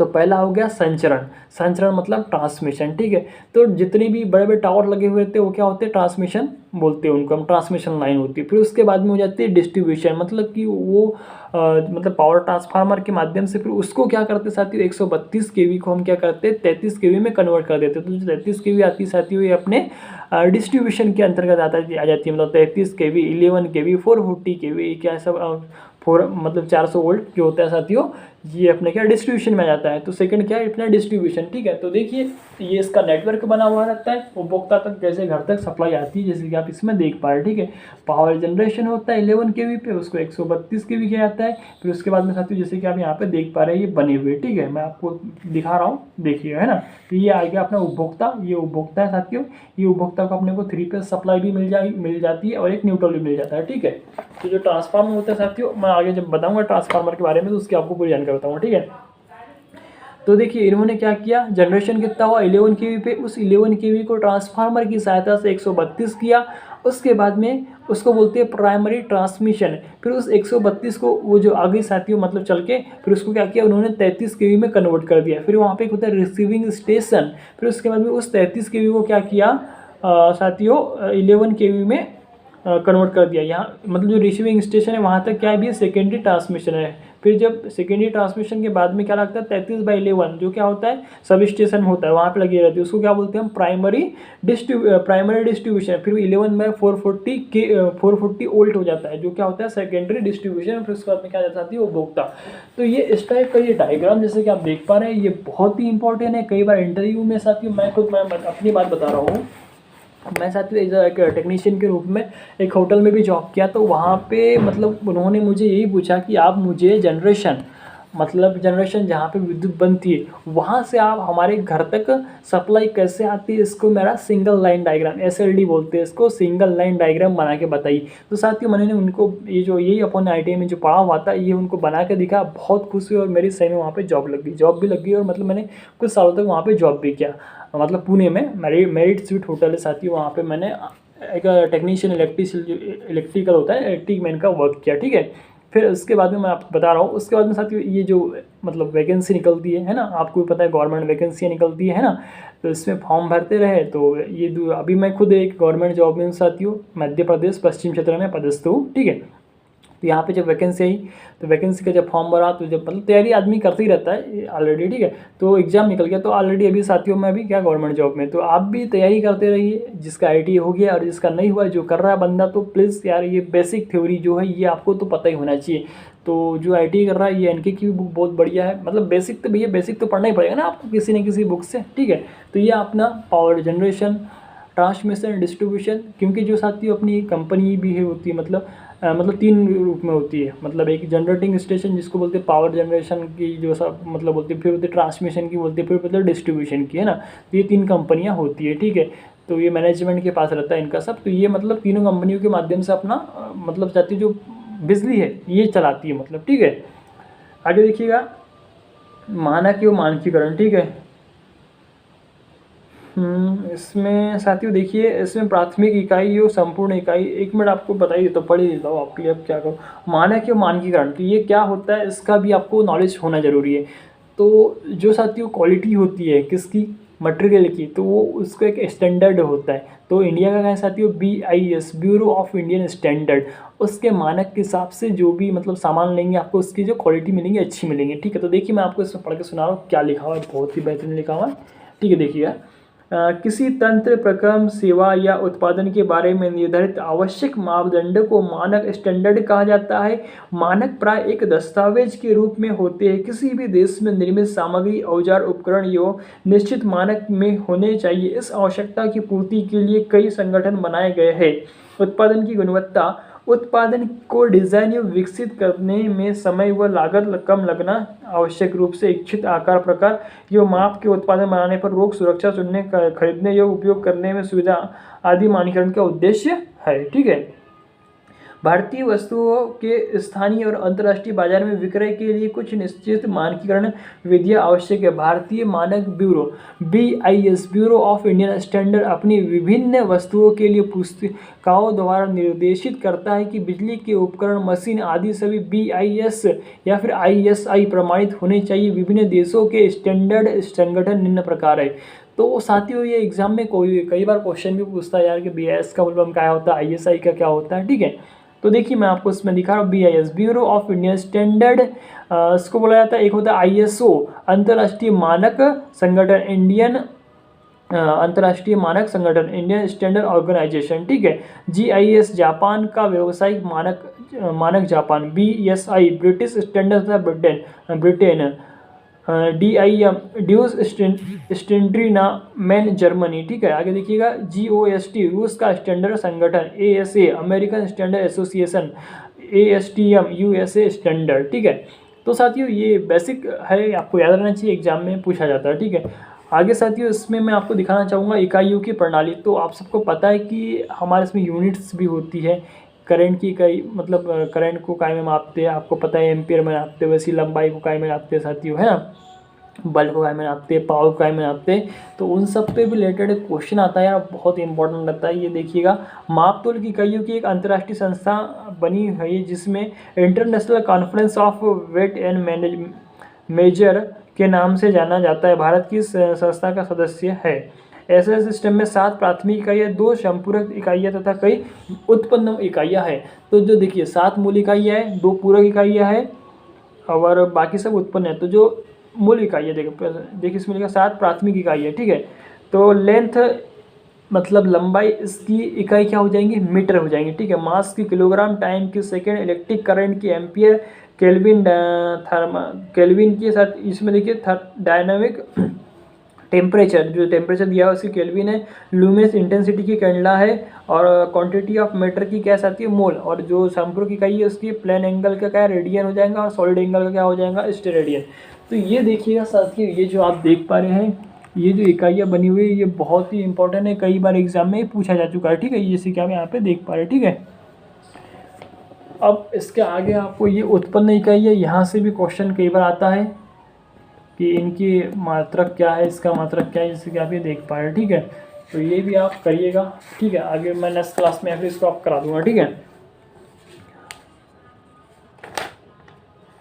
तो पहला हो गया संचरण, संचरण मतलब ट्रांसमिशन। ठीक है, तो जितने भी बड़े बड़े टावर लगे हुए थे वो क्या होते हैं, ट्रांसमिशन बोलते हैं उनको हम, ट्रांसमिशन लाइन होती है। फिर उसके बाद में हो जाती है डिस्ट्रीब्यूशन, मतलब कि वो मतलब पावर ट्रांसफार्मर के माध्यम से फिर उसको क्या करते साथियों 132 kV को हम क्या करते हैं 33 kV में कन्वर्ट कर देते हैं। तो जो 33 kV आती है साथियों ये अपने डिस्ट्रीब्यूशन के अंतर्गत आ जाती है। मतलब 33 kV, 11 kV, 440 kV क्या सब मतलब 400 वोल्ट जो होता है साथियों, ये अपने क्या डिस्ट्रीब्यूशन में आ जाता है। तो सेकंड क्या है अपना डिस्ट्रीब्यूशन। ठीक है, तो देखिए ये इसका नेटवर्क बना हुआ रहता है, उपभोक्ता तक जैसे घर तक सप्लाई आती है, जैसे कि आप इसमें देख पा रहे हैं। ठीक है, पावर जनरेशन होता है 11 kV पे, उसको 132 kV किया जाता है। फिर उसके बाद में साथियों जैसे कि आप यहाँ पे देख पा रहे हैं ये बने हुए, ठीक है, मैं आपको दिखा रहा हूँ, देखिए, है ना। तो ये आ गया अपना उपभोक्ता, ये उपभोक्ता है साथियों। ये उपभोक्ता को अपने को 3 फेज सप्लाई भी मिल जाती है और एक न्यूट्रल भी मिल जाता है। ठीक है, तो जो ट्रांसफार्मर होता है साथियों, मैं आगे जब बताऊंगा ट्रांसफार्मर के बारे में तो उसकी आपको पूरी जानकारी बताऊंगा। ठीक है, तो देखिए इन्होंने क्या किया, जनरेशन कितना हुआ 11 kV पे, उस 11 kV को ट्रांसफार्मर की सहायता से 132 किया। उसके बाद में उसको बोलते हैं प्राइमरी ट्रांसमिशन। फिर उस 132 को वो जो आगे साथियों मतलब चल के फिर उसको क्या किया उन्होंने 33 kV में कन्वर्ट कर दिया। फिर वहाँ पे एक होता है रिसीविंग स्टेशन। फिर उसके बाद में उस 33 kV को क्या किया साथियों 11 kV में कन्वर्ट कर दिया। यहाँ मतलब जो रिसीविंग स्टेशन है वहाँ तक क्या है भी सेकेंडरी ट्रांसमिशन है। फिर जब सेकेंडरी ट्रांसमिशन के बाद में क्या लगता है 33/11 जो क्या होता है सब स्टेशन होता है वहाँ पे लगी रहती है, उसको क्या बोलते हैं हम प्राइमरी डिस्ट्रीब्यूशन। फिर 11/440 वोल्ट हो जाता है जो क्या होता है सेकेंडरी डिस्ट्रीब्यूशन। फिर उसके बाद में क्या जाता है उपभोक्ता। तो ये इस टाइप का ये डायग्राम जैसे कि आप देख पा रहे हैं ये बहुत ही इंपॉर्टेंट है। कई बार इंटरव्यू में साथियों मैं अपनी बात बता रहा हूँ, मैं साथियों एक टेक्नीशियन के रूप में एक होटल में भी जॉब किया। तो वहाँ पे मतलब उन्होंने मुझे यही पूछा कि आप मुझे जनरेशन मतलब जनरेशन जहाँ पे विद्युत बनती है वहाँ से आप हमारे घर तक सप्लाई कैसे आती है, इसको मेरा सिंगल लाइन डायग्राम SLD बोलते हैं इसको, सिंगल लाइन डायग्राम बना के बताइए। तो साथियों मैंने उनको ये जो यही अपन ITI में जो पढ़ा हुआ था ये उनको बना के दिखा, बहुत खुश हुई और मेरी सही में वहाँ पर जॉब लग गई, जॉब भी लग गई और मतलब मैंने कुछ सालों तक वहाँ पर जॉब भी किया। मतलब पुणे में मेरिट स्वीट होटल है साथियों, वहाँ पर मैंने एक टेक्नीशियन इलेक्ट्रिकल होता है इलेक्ट्रिक मैन का वर्क किया, ठीक है। फिर उसके बाद में मैं आपको बता रहा हूँ, उसके बाद में साथियों ये जो मतलब वैकेंसी निकलती है ना, आपको भी पता है गवर्नमेंट वैकेंसियाँ निकलती है ना, तो इसमें फॉर्म भरते रहे। तो ये अभी मैं खुद एक गवर्नमेंट जॉब में हूँ साथियों, मध्य प्रदेश पश्चिम क्षेत्र में पदस्थ हूँ, ठीक है। तो यहाँ पे जब वैकेंसी आई तो वैकेंसी का जब फॉर्म भरा तो जब मतलब तैयारी आदमी करते ही रहता है ऑलरेडी, ठीक है। तो एग्जाम निकल गया तो ऑलरेडी अभी साथियों में अभी क्या गवर्नमेंट जॉब में, तो आप भी तैयारी करते रहिए, जिसका ITI हो गया और जिसका नहीं हुआ जो कर रहा है बंदा, तो प्लीज़ यार ये बेसिक थ्योरी जो है ये आपको तो पता ही होना चाहिए। तो जो ITI कर रहा है ये NK की बुक बहुत बढ़िया है, मतलब बेसिक तो भैया बेसिक तो पढ़ना ही पड़ेगा ना आपको किसी न किसी बुक से, ठीक है। तो ये अपना पावर जनरेशन, ट्रांसमिशन, डिस्ट्रीब्यूशन, क्योंकि जो साथियों अपनी कंपनी भी है होती है मतलब 3 रूप में होती है, मतलब एक जनरेटिंग स्टेशन जिसको बोलते हैं पावर जनरेशन की जो सब मतलब बोलते हैं, फिर होती है ट्रांसमिशन की बोलते हैं, फिर मतलब डिस्ट्रीब्यूशन की, है ना। तो ये 3 कंपनियां होती है, ठीक है। तो ये मैनेजमेंट के पास रहता है इनका सब, तो ये मतलब तीनों कंपनियों के माध्यम से अपना मतलब जाती जो बिजली है ये चलाती है, मतलब, ठीक है। आगे देखिएगा मानक एवं मानकीकरण, ठीक है। इसमें साथियों देखिए, इसमें प्राथमिक इकाई और संपूर्ण इकाई, एक मिनट आपको बताइए तो पढ़ ही देता हूँ आपके लिए, अब क्या करो। मानक एवं मानकीकरण, तो ये क्या होता है इसका भी आपको नॉलेज होना जरूरी है। तो जो साथियों क्वालिटी होती है किसकी, मटेरियल की, तो वो उसका एक स्टैंडर्ड होता है। तो इंडिया का क्या है साथियों, BIS, bureau of Indian standard, उसके मानक के हिसाब से जो भी मतलब सामान लेंगे आपको उसकी जो क्वालिटी मिलेंगी अच्छी मिलेंगी, ठीक है। तो देखिए मैं आपको इसमें पढ़ के सुना रहा हूँ क्या लिखा हुआ है, बहुत ही बेहतरीन लिखा हुआ है, ठीक है। देखिएगा किसी तंत्र, प्रक्रम, सेवा या उत्पादन के बारे में निर्धारित आवश्यक मापदंड को मानक स्टैंडर्ड कहा जाता है। मानक प्राय एक दस्तावेज के रूप में होते हैं। किसी भी देश में निर्मित सामग्री, औजार, उपकरण एवं निश्चित मानक में होने चाहिए। इस आवश्यकता की पूर्ति के लिए कई संगठन बनाए गए हैं। उत्पादन की गुणवत्ता, उत्पादन को डिजाइन एवं विकसित करने में समय व लागत कम लगना, आवश्यक रूप से इच्छित आकार, प्रकार एवं माप के उत्पादन बनाने पर रोक, सुरक्षा, चुनने, खरीदने या उपयोग करने में सुविधा आदि मानकीकरण का उद्देश्य है, ठीक है। भारतीय वस्तुओं के स्थानीय और अंतर्राष्ट्रीय बाजार में विक्रय के लिए कुछ निश्चित मानकीकरण विधियां आवश्यक है। भारतीय मानक bureau BIS, bureau of Indian standard, अपनी विभिन्न वस्तुओं के लिए पुस्तिकाओं द्वारा निर्देशित करता है कि बिजली के उपकरण, मशीन आदि सभी BIS या फिर ISI प्रमाणित होने चाहिए। विभिन्न देशों के स्टैंडर्ड संगठन निम्न प्रकार है। तो साथियों ये एग्जाम में कई बार क्वेश्चन भी पूछता है यार कि BIS का मतलब क्या होता है, ISI का क्या होता है, ठीक है। तो देखिए मैं आपको इसमें दिखा रहा हूँ, BIS, bureau of Indian standard, इसको बोला जाता है। एक होता है ISO, अंतर्राष्ट्रीय मानक संगठन, अंतर्राष्ट्रीय मानक संगठन, इंडियन स्टैंडर्ड ऑर्गेनाइजेशन, ठीक है। GIS, जापान का व्यवसायिक मानक जापान। BSI, ब्रिटिश स्टैंडर्ड था ब्रिटेन। DIM, ड्यूस स्टैंडर्ड मैन, जर्मनी, ठीक है। आगे देखिएगा GOST, रूस का स्टैंडर्ड संगठन। ASA, American standard association. ASTM, USA standard, ठीक है। तो साथियों ये बेसिक है, आपको याद रहना चाहिए, एग्जाम में पूछा जाता है, ठीक है। आगे साथियों इसमें मैं आपको दिखाना चाहूँगा इकाइयों की प्रणाली। तो आप सबको पता है कि हमारे इसमें यूनिट्स भी होती है, करंट की इकाई, मतलब करंट को काय में मापते हैं, आपको पता है एम्पियर में नापते हैं, वैसी लंबाई को काय में नापते हैं साथियों, है ना। बल्ब को काय में नापते हैं, पावर को काय में नापते हैं। तो उन सब पे भी रिलेटेड क्वेश्चन आता है यार, बहुत इंपॉर्टेंट लगता है। ये देखिएगा, मापतोल की इकाइयों की एक अंतर्राष्ट्रीय संस्था बनी है जिसमें International Conference of Weight and Measure के नाम से जाना जाता है। भारत की संस्था का सदस्य है। ऐसे सिस्टम में 7 प्राथमिक इकाइयाँ, 2 संपूरक इकाइयाँ तथा कई उत्पन्न इकाइयाँ हैं। तो जो देखिए 7 मूल इकाइयाँ हैं, 2 पूरक इकाइयाँ हैं और बाकी सब उत्पन्न है। तो जो मूल इकाइयाँ देखिए इसमें लिखा 7 प्राथमिक इकाइयाँ, ठीक है। तो लेंथ मतलब लंबाई, इसकी इकाई क्या हो जाएंगी, मीटर हो जाएंगी, ठीक है। मास की किलोग्राम, टाइम की सेकेंड, इलेक्ट्रिक करंट की एम्पियर, केल्विन के साथ इसमें देखिए डायनामिक टेम्परेचर, जो टेम्परेचर दिया है उसकी केल्विन है, लुमिनस इंटेंसिटी की कैंडला है, और क्वांटिटी ऑफ मैटर की क्या आती है मोल, और जो संपर्क इकाई है उसकी प्लेन एंगल का क्या रेडियन हो जाएगा, और सॉलिड एंगल का क्या हो जाएगा स्टेरेडियन। तो ये देखिएगा साथियों, ये जो आप देख पा रहे हैं ये जो इकाइयाँ बनी हुई है ये बहुत ही इंपॉर्टेंट है, कई बार एग्जाम में पूछा जा चुका है, ठीक है, जैसे कि आप यहाँ पे देख पा रहे हैं, ठीक है। अब इसके आगे आपको ये उत्पन्न इकाई है, यहाँ से भी क्वेश्चन कई बार आता है कि इनकी मात्रक क्या है, इसका मात्रक क्या है, जैसे कि आप ये देख पा रहे हैं, ठीक है। तो ये भी आप करिएगा, ठीक है, आगे मैं नेक्स्ट क्लास में फिर इसको आप करा दूंगा, ठीक है।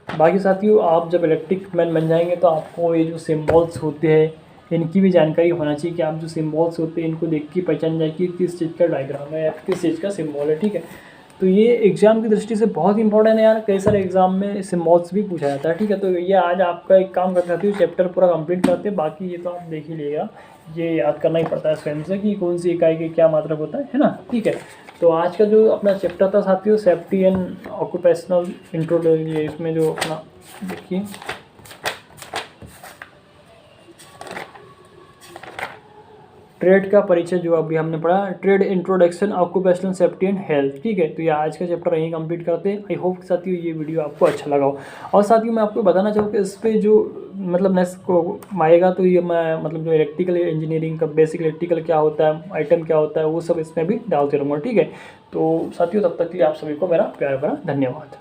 बाकी साथियों आप जब इलेक्ट्रिक मैन बन जाएंगे तो आपको ये जो सिम्बॉल्स होते हैं इनकी भी जानकारी होना चाहिए कि आप जो सिम्बॉल्स होते हैं इनको देख के पहचान जाए कि किस चीज़ का डायग्राम है या किस चीज़ का सिम्बॉल है, ठीक है। तो ये एग्जाम की दृष्टि से बहुत इंपॉर्टेंट है यार, कई सारे एग्जाम में सिम्बॉल्स भी पूछा जाता है, ठीक है। तो ये आज आपका एक काम कर सकते हो, चैप्टर पूरा कंप्लीट करते हैं, बाकी ये तो आप देख ही लेगा, ये याद करना ही पड़ता है स्वयं से कि कौन सी इकाई के क्या मात्रक होता है ना, ठीक है। तो आज का जो अपना चैप्टर था साथियों सेफ्टी एंड ऑक्यूपेशनल इंट्रोडक्शन, ये इसमें जो अपना देखिए ट्रेड का परिचय जो अभी हमने पढ़ा, trade introduction occupational safety and health, ठीक है। तो ये आज का चैप्टर यहीं कंप्लीट करते हैं। आई होप साथियों ये वीडियो आपको अच्छा लगा हो, और साथियों मैं आपको बताना चाहूँ कि इस पर जो मतलब नेक्स्ट को आएगा तो ये मैं मतलब जो इलेक्ट्रिकल इंजीनियरिंग का बेसिक इलेक्ट्रिकल क्या होता है, आइटम क्या होता है, वो सब इसमें भी डालते रहूँगा, ठीक है। तो साथियों तब तक के लिए आप सभी को मेरा प्यार भरा धन्यवाद।